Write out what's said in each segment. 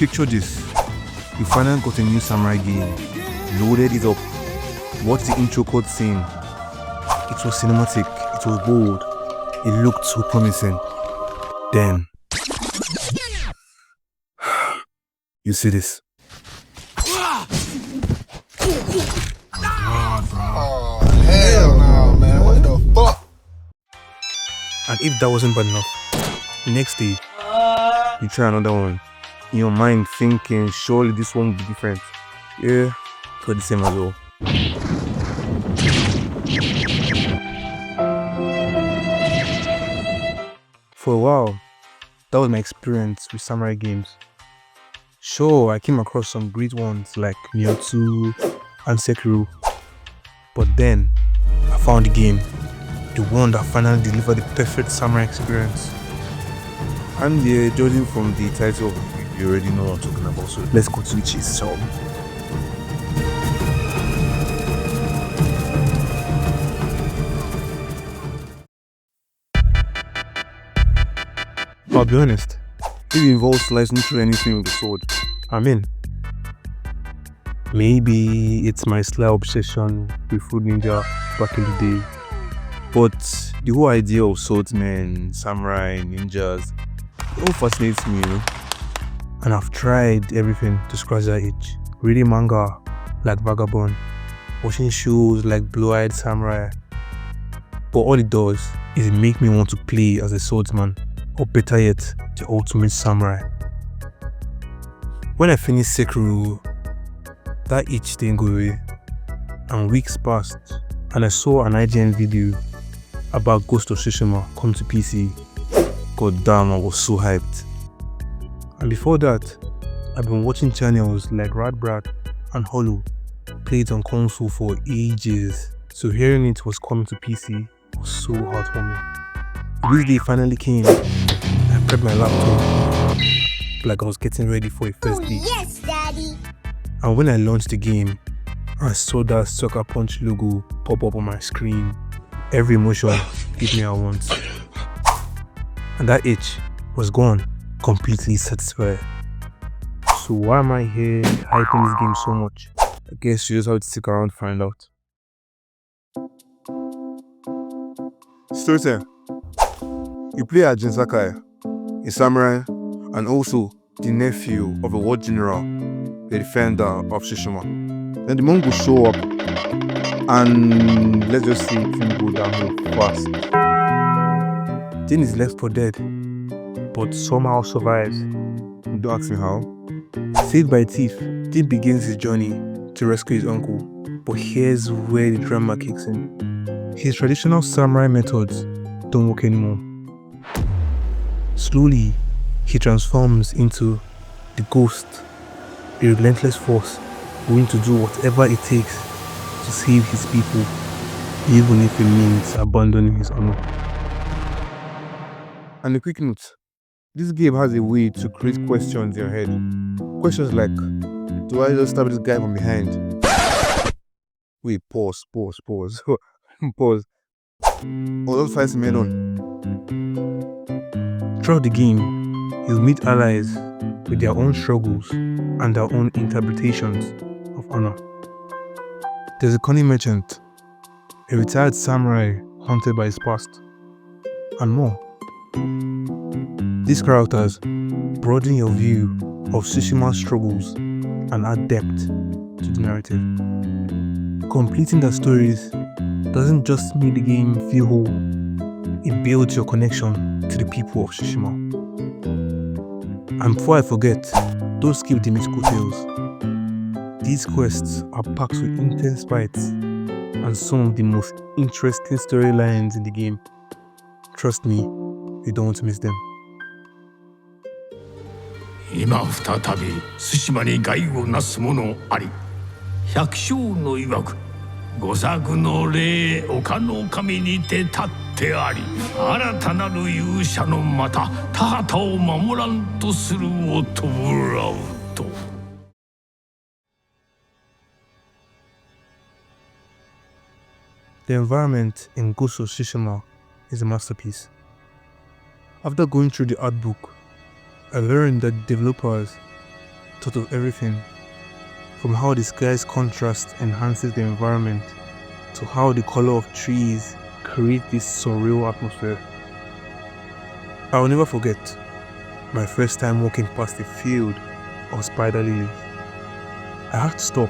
Picture this. You finally got a new samurai game, loaded it up, watched the intro cutscene. It was cinematic, it was bold, it looked so promising. Then, you see this. Oh, hell no, man. What the fuck? And if that wasn't bad enough, next day, you try another one. In your mind thinking, surely this one will be different. Yeah, got the same as well. For a while, that was my experience with samurai games. Sure, I came across some great ones like Nioh 2 and Sekiro. But then, I found the game, the one that finally delivered the perfect samurai experience. And yeah, judging from the title of the game, you already know what I'm talking about, so let's go to the chase, shall we? I'll be honest, if it involves slicing through anything with a sword, I'm in. Maybe it's my slight obsession with Food Ninja back in the day, but the whole idea of swordsmen, samurai, ninjas, it all fascinates me, you know. And I've tried everything to scratch that itch. Reading manga like Vagabond, watching shows like Blue-Eyed Samurai. But all it does is make me want to play as a swordsman, or better yet, the ultimate samurai. When I finished Sekiro, that itch didn't go away. And weeks passed, and I saw an IGN video about Ghost of Tsushima come to PC. God damn, I was so hyped. And before that, I've been watching channels like Radbrad and Hollow play it on console for ages, so hearing it was coming to PC was so heartwarming. This day finally came. I prepped my laptop like I was getting ready for a first date. Yes, Daddy! And when I launched the game, I saw that Sucker Punch logo pop up on my screen. Every emotion hit me at once. And that itch was gone, completely satisfied. So why am I here hyping this game so much? I guess you just have to stick around to find out. Story time. You play as Jin Sakai, a samurai, and also the nephew of a war general, the defender of Tsushima. Then the Mongols show up, and let's just say things go downhill fast. Jin is left for dead, but somehow survives. Don't ask me how. Saved by a thief, Jin begins his journey to rescue his uncle. But here's where the drama kicks in. His traditional samurai methods don't work anymore. Slowly, he transforms into the ghost, a relentless force willing to do whatever it takes to save his people, even if it means abandoning his honor. And a quick note, this game has a way to create questions in your head. Questions like, do I just stab this guy from behind? Wait, pause. Pause. Or just fight him head on. Throughout the game, you'll meet allies with their own struggles and their own interpretations of honor. There's a cunning merchant, a retired samurai haunted by his past, and more. These characters broaden your view of Tsushima's struggles and add depth to the narrative. Completing their stories doesn't just make the game feel whole, it builds your connection to the people of Tsushima. And before I forget, don't skip the mythical tales. These quests are packed with intense fights and some of the most interesting storylines in the game. Trust me, you don't want to miss them. 今再び対馬に害をなす者あり百姓の曰く五作の霊丘の神にて立ってあり新たなる勇者のまた田畑を守らんとするを弔うと。 The environment in Ghost of Tsushima is a masterpiece. After going through the art book, I learned that developers thought of everything, from how the sky's contrast enhances the environment to how the color of trees create this surreal atmosphere. I'll never forget my first time walking past a field of spider lilies. I had to stop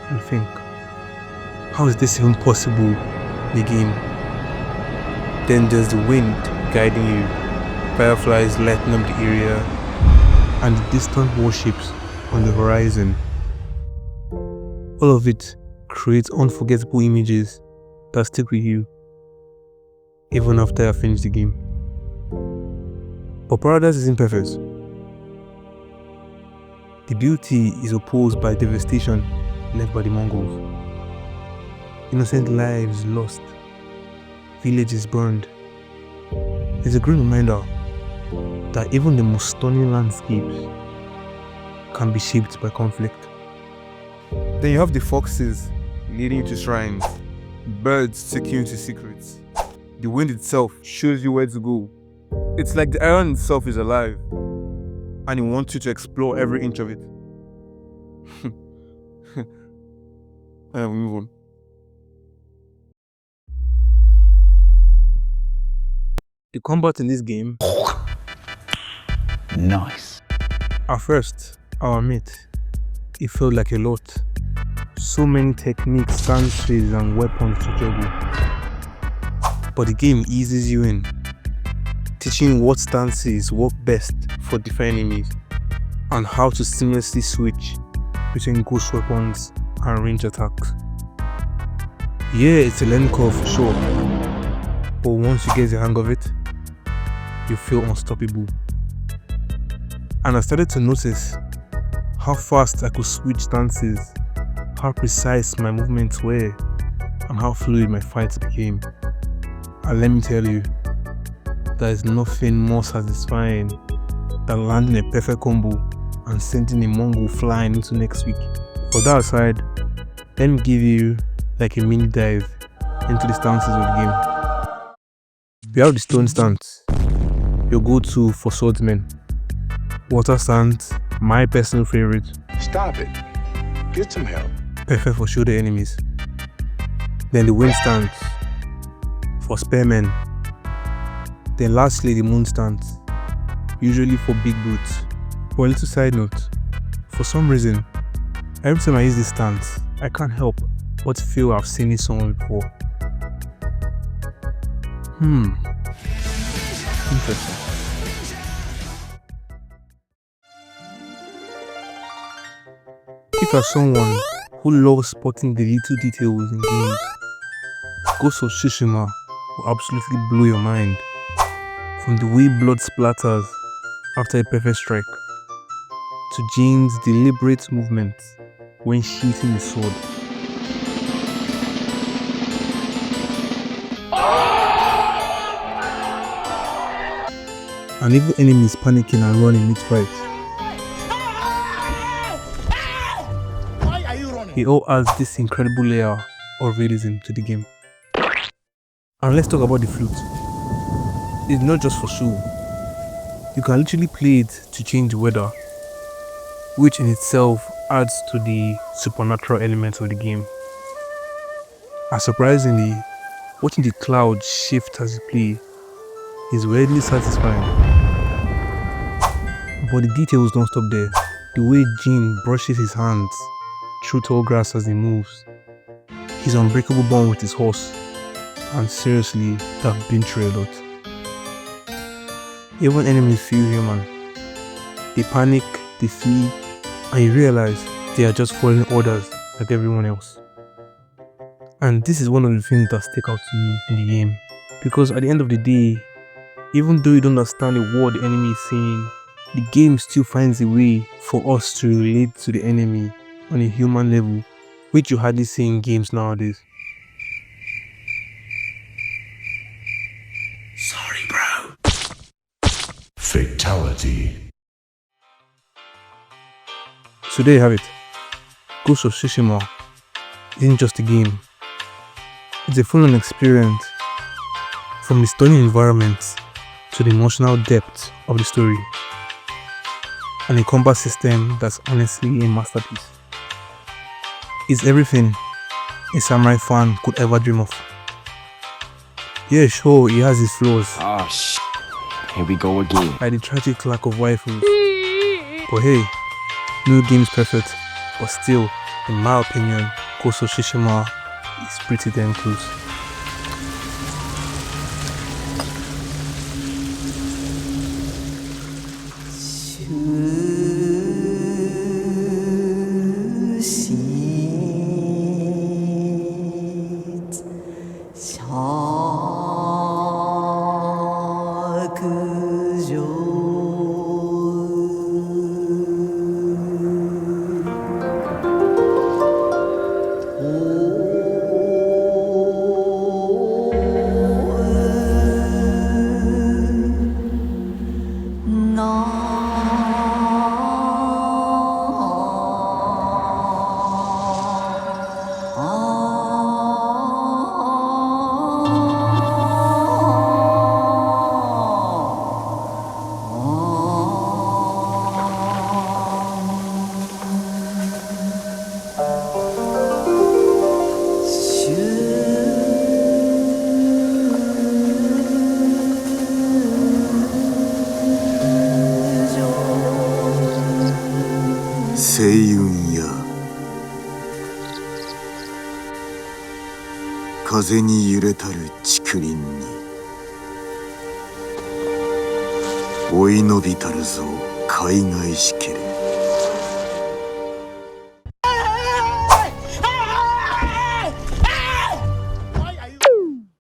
and think, how is this even possible in a game? Then there's the wind guiding you, fireflies lighting up the area, and the distant warships on the horizon. All of it creates unforgettable images that stick with you, even after I finish the game. But Paradise isn't perfect. The beauty is opposed by devastation left by the Mongols. Innocent lives lost, villages burned. It's a great reminder that even the most stunning landscapes can be shaped by conflict. Then you have the foxes leading you to shrines, birds taking you to secrets. The wind itself shows you where to go. It's like the island itself is alive, and it wants you to explore every inch of it. We move on. The combat in this game, Nice. at first, I'll admit, it felt like a lot. So many techniques, stances, and weapons to juggle. But the game eases you in, teaching what stances work best for different enemies, and how to seamlessly switch between ghost weapons and range attacks. Yeah, it's a learning curve for sure, but once you get the hang of it, you feel unstoppable. And I started to notice how fast I could switch stances, how precise my movements were, and how fluid my fights became. And let me tell you, there is nothing more satisfying than landing a perfect combo and sending a Mongol flying into next week. For that aside, let me give you like a mini dive into the stances of the game. We have the stone stance, your go-to for swordsmen. Water stance, my personal favorite. Stop it. Get some help. Perfect for shoulder enemies. Then the wind stance, for spearmen. Then lastly the moon stance, usually for big brutes. For a little side note, for some reason, every time I use this stance, I can't help but feel I've seen it somewhere before. Interesting. If you're someone who loves spotting the little details in games, Ghost of Tsushima will absolutely blow your mind. From the way blood splatters after a perfect strike, to Jin's deliberate movements when sheathing his sword. And even enemies panicking and running mid-fight. It all adds this incredible layer of realism to the game. And let's talk about the flute. It's not just for show. You can literally play it to change the weather, which in itself adds to the supernatural elements of the game. And surprisingly, watching the clouds shift as you play is weirdly satisfying. But the details don't stop there. The way Jin brushes his hands through tall grass as he moves, his unbreakable bond with his horse, and seriously, that been through a lot. Even enemies feel human. They panic, they flee, and you realize they are just following orders like everyone else. And this is one of the things that stick out to me in the game, because at the end of the day, even though you don't understand the word the enemy is saying, the game still finds a way for us to relate to the enemy on a human level, which you hardly see in games nowadays. Sorry, bro. Fatality. So there you have it. Ghost of Tsushima isn't just a game. It's a full-on experience, from the stunning environments to the emotional depth of the story. and a combat system that's honestly a masterpiece. It's everything a samurai fan could ever dream of. Yeah, sure, he has his flaws, Ah, shit. Here we go again. like the tragic lack of waifus. But hey, no game is perfect, but still, in my opinion, Ghost of Tsushima is pretty damn close.星雲や風に揺れたる竹林に追い伸びたるぞ海外しけれ